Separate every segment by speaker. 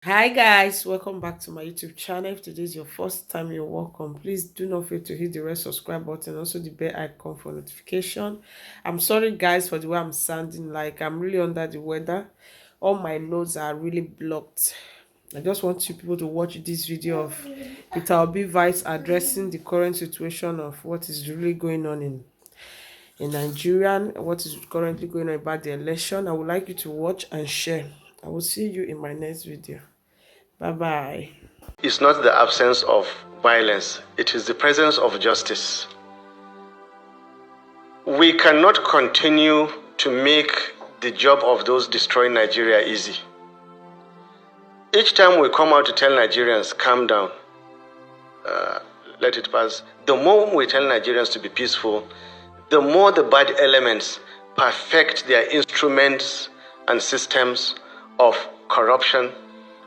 Speaker 1: Hi guys, welcome back to my YouTube channel. If today is your first time, you're welcome. Please do not forget to hit the red subscribe button, also the bell icon for notification. I'm sorry guys for the way I'm sounding, like I'm really under the weather. All my notes are really blocked. I just want you people to watch this video of Peter Obi Vice addressing the current situation of what is really going on in Nigeria, and what is currently going on about the election. I would like you to watch and share. I will see you in my next video. Bye bye.
Speaker 2: It's not the absence of violence, it is the presence of justice. We cannot continue to make the job of those destroying Nigeria easy. Each time we come out to tell Nigerians, calm down, let it pass, the more we tell Nigerians to be peaceful, the more the bad elements perfect their instruments and systems of corruption,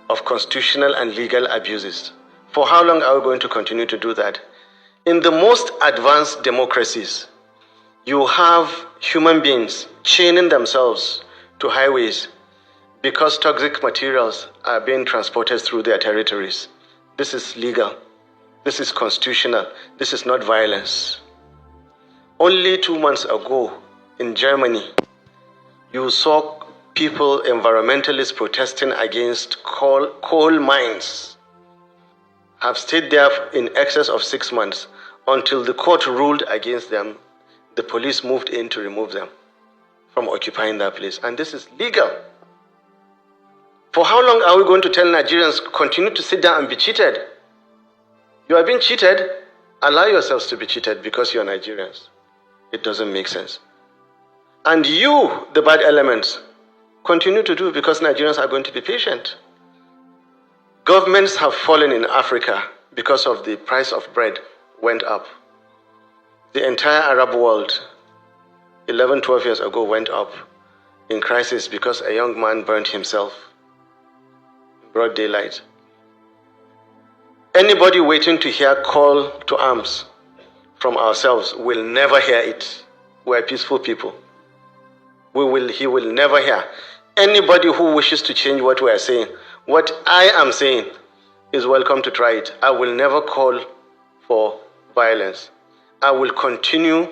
Speaker 2: of constitutional and legal abuses. For how long are we going to continue to do that? In the most advanced democracies, you have human beings chaining themselves to highways because toxic materials are being transported through their territories. This is legal. This is constitutional. This is not violence. Only 2 months ago in Germany, you saw people, environmentalists protesting against coal mines, have stayed there in excess of 6 months until the court ruled against them. The police moved in to remove them from occupying that place. And this is legal. For how long are we going to tell Nigerians continue to sit down and be cheated? You are being cheated. Allow yourselves to be cheated because you are Nigerians. It doesn't make sense. And you, the bad elements, continue to do because Nigerians are going to be patient. Governments have fallen in Africa because of the price of bread went up. The entire Arab world, 11, 12 years ago, went up in crisis because a young man burned himself in broad daylight. Anybody waiting to hear call to arms from ourselves will never hear it. We're peaceful people. He will never hear. Anybody who wishes to change what we are saying, what I am saying, is welcome to try it. I will never call for violence. I will continue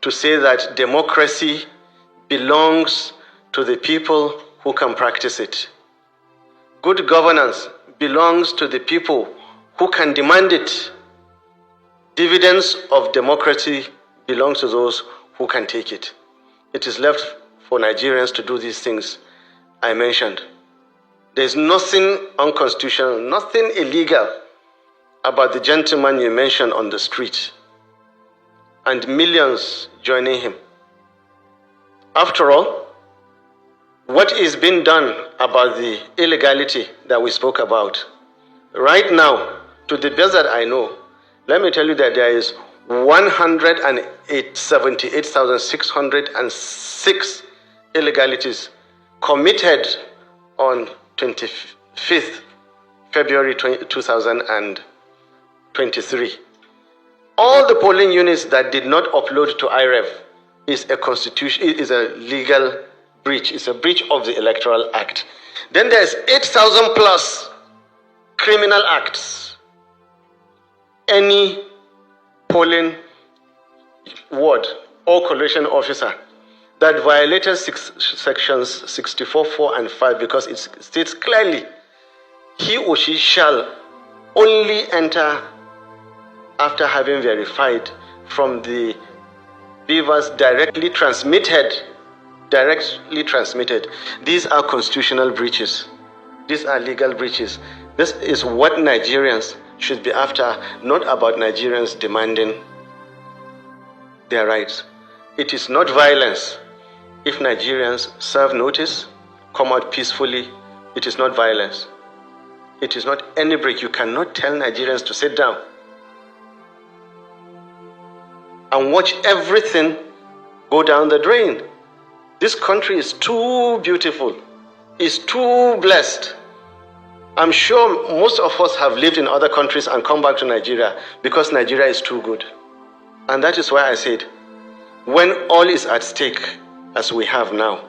Speaker 2: to say that democracy belongs to the people who can practice it. Good governance belongs to the people who can demand it. Dividends of democracy belong to those who can take it. It is left for Nigerians to do these things I mentioned. There's nothing unconstitutional, nothing illegal about the gentleman you mentioned on the street and millions joining him. After all, what is being done about the illegality that we spoke about? Right now, to the best that I know, let me tell you that there is 178,606 illegalities committed on 25th February 2023. All the polling units that did not upload to IREV is a legal breach. It's a breach of the Electoral Act. Then there's 8,000 plus criminal acts. Any polling ward or collation officer that violated sections 64, 4, and 5, because it states clearly he or she shall only enter after having verified from the beavers directly transmitted. These are constitutional breaches. These are legal breaches. This is what Nigerians should be after, not about Nigerians demanding their rights. It is not violence. If Nigerians serve notice, come out peacefully, it is not violence. It is not any break. You cannot tell Nigerians to sit down and watch everything go down the drain. This country is too beautiful, is too blessed. I'm sure most of us have lived in other countries and come back to Nigeria because Nigeria is too good. And that is why I said, when all is at stake, as we have now,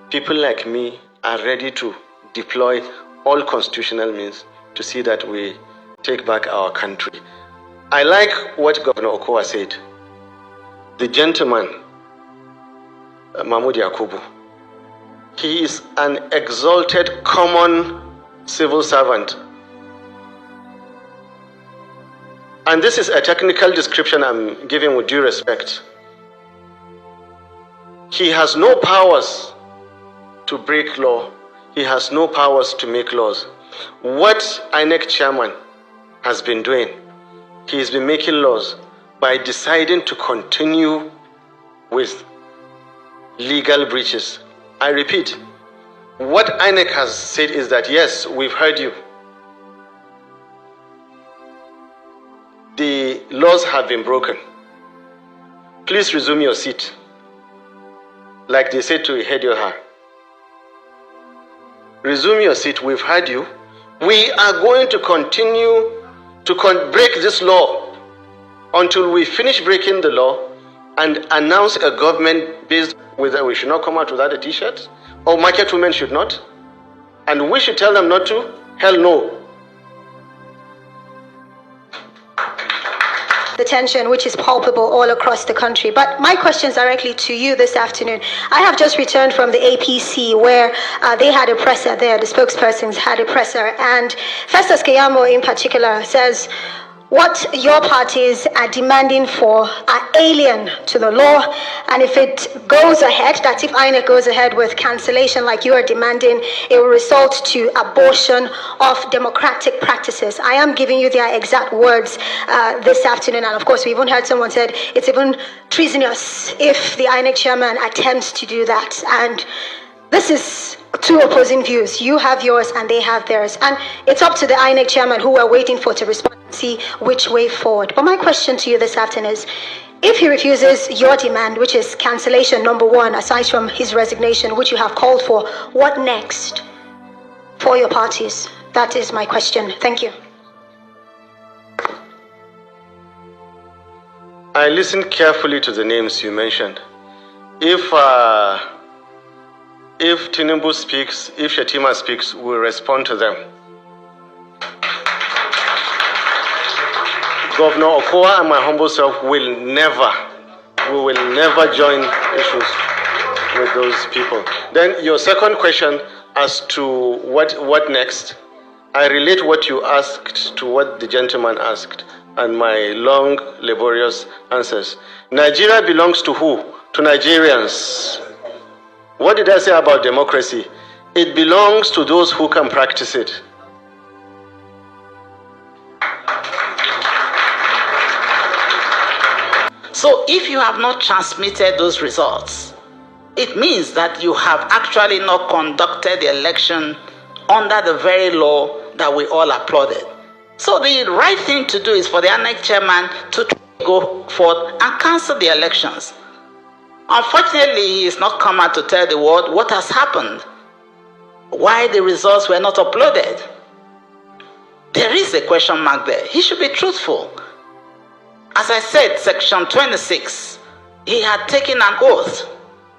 Speaker 2: people like me are ready to deploy all constitutional means to see that we take back our country. I like what Governor Okowa said. The gentleman, Mahmoud Yakubu, he is an exalted common civil servant. And this is a technical description I'm giving with due respect. He has no powers to break law. He has no powers to make laws. What INEC chairman has been doing, he has been making laws by deciding to continue with legal breaches. I repeat, what INEC has said is that, yes, we've heard you. The laws have been broken. Please resume your seat. Like they said to Ihedioha. Resume your seat. We've heard you. We are going to continue to break this law until we finish breaking the law and announce a government based whether we should not come out without a t-shirt or market women should not. And we should tell them not to? Hell no.
Speaker 3: The tension which is palpable all across the country. But my question is directly to you this afternoon. I have just returned from the APC where they had a presser there, the spokespersons had a presser, and Festus Keyamo in particular says, what your parties are demanding for are alien to the law, and if it goes ahead, that if INEC goes ahead with cancellation like you are demanding, it will result to abortion of democratic practices. I am giving you their exact words this afternoon, and of course we even heard someone said it's even treasonous if the INEC chairman attempts to do that. And this is two opposing views. You have yours and they have theirs. And it's up to the INEC chairman who we're waiting for to respond and see which way forward. But my question to you this afternoon is, if he refuses your demand, which is cancellation number one, aside from his resignation, which you have called for, what next for your parties? That is my question. Thank you.
Speaker 2: I listened carefully to the names you mentioned. If Tinubu speaks, if Shetima speaks, we'll respond to them. Governor Okowa and my humble self will never join issues with those people. Then your second question as to what next, I relate what you asked to what the gentleman asked and my long, laborious answers. Nigeria belongs to who? To Nigerians. What did I say about democracy? It belongs to those who can practice it.
Speaker 4: So if you have not transmitted those results, it means that you have actually not conducted the election under the very law that we all applauded. So the right thing to do is for the INEC chairman to go forth and cancel the elections. Unfortunately, he is not come out to tell the world what has happened, why the results were not uploaded. There is a question mark there. He should be truthful. As I said, section 26, he had taken an oath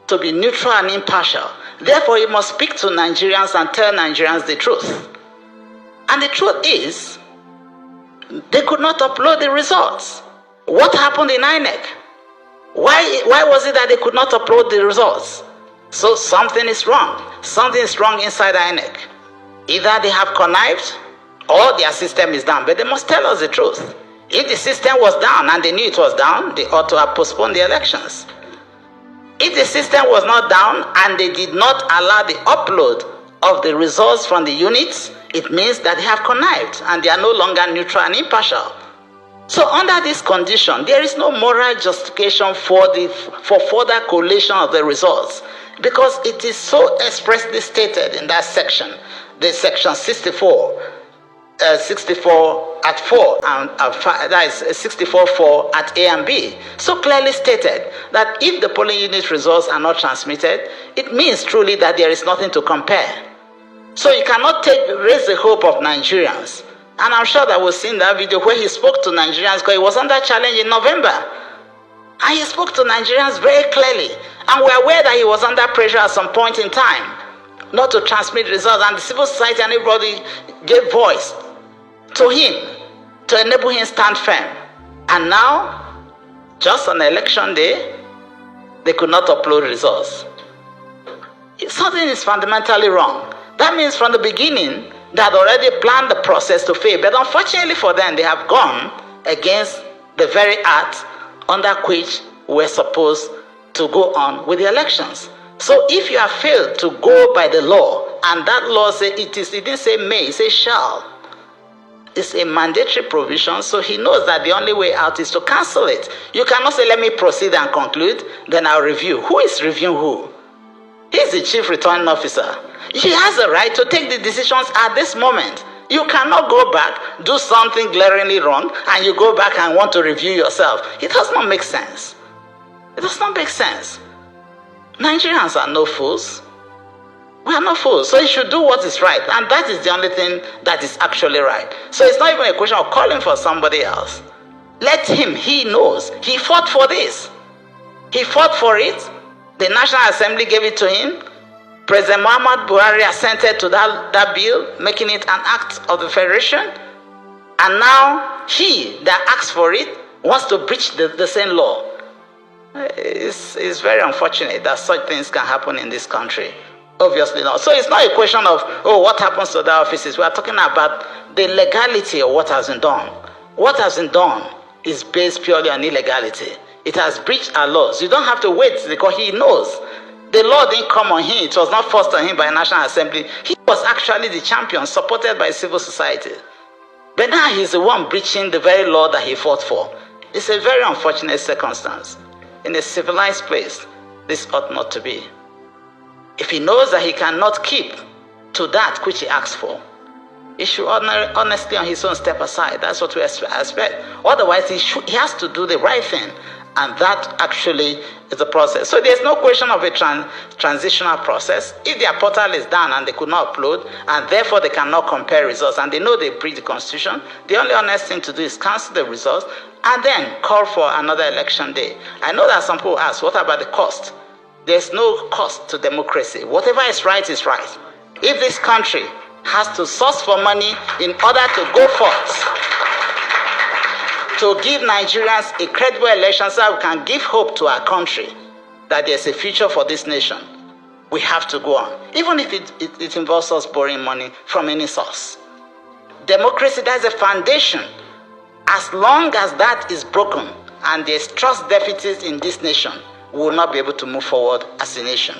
Speaker 4: to be neutral and impartial. Therefore, he must speak to Nigerians and tell Nigerians the truth. And the truth is, they could not upload the results. What happened in INEC? Why was it that they could not upload the results? So something is wrong. Something is wrong inside INEC. Either they have connived or their system is down. But they must tell us the truth. If the system was down and they knew it was down, they ought to have postponed the elections. If the system was not down and they did not allow the upload of the results from the units, it means that they have connived and they are no longer neutral and impartial. So under this condition, there is no moral justification for further collation of the results, because it is so expressly stated in that section, the section 64 at 4, and that is 64.4 at A and B. So clearly stated that if the polling unit results are not transmitted, it means truly that there is nothing to compare. So you cannot raise the hope of Nigerians. And I'm sure that we've seen that video where he spoke to Nigerians, because he was under challenge in November. And he spoke to Nigerians very clearly. And we're aware that he was under pressure at some point in time. not to transmit results, and the civil society and everybody gave voice to him to enable him stand firm. And now, just on election day, they could not upload results. Something is fundamentally wrong. That means from the beginning, they had already planned the process to fail. But unfortunately for them, they have gone against the very act under which we're supposed to go on with the elections. So if you have failed to go by the law, and that law says it didn't say may, it says shall. It's a mandatory provision, so he knows that the only way out is to cancel it. You cannot say, let me proceed and conclude, then I'll review. Who is reviewing who? He's the chief returning officer. He has the right to take the decisions at this moment. You cannot go back, do something glaringly wrong, and you go back and want to review yourself. It does not make sense. It does not make sense. Nigerians are no fools. We are not fools. So he should do what is right. And that is the only thing that is actually right. So it's not even a question of calling for somebody else. Let him, he knows. He fought for this. He fought for it. The National Assembly gave it to him. President Muhammad Buhari assented to that bill, making it an act of the federation. And now he that asked for it wants to breach the same law. It's very unfortunate that such things can happen in this country. Obviously not. So it's not a question of, oh, what happens to the offices. We are talking about the legality of what has been done. What has been done is based purely on illegality. It has breached our laws. You don't have to wait because he knows. The law didn't come on him. It was not forced on him by National Assembly. He was actually the champion, supported by civil society. But now he's the one breaching the very law that he fought for. It's a very unfortunate circumstance. In a civilized place, this ought not to be. If he knows that he cannot keep to that which he asked for, he should honestly on his own step aside. That's what we expect. Otherwise, he has to do the right thing. And that actually is the process. So there's no question of a transitional process. If their portal is down and they could not upload, and therefore they cannot compare results, and they know they breach the Constitution, the only honest thing to do is cancel the results and then call for another election day. I know that some people ask, what about the cost? There's no cost to democracy. Whatever is right is right. If this country has to source for money in order to go forth, to give Nigerians a credible election so that we can give hope to our country that there's a future for this nation, we have to go on. Even if it involves us borrowing money from any source. Democracy, that's a foundation. As long as that is broken and there's trust deficits in this nation, we will not be able to move forward as a nation.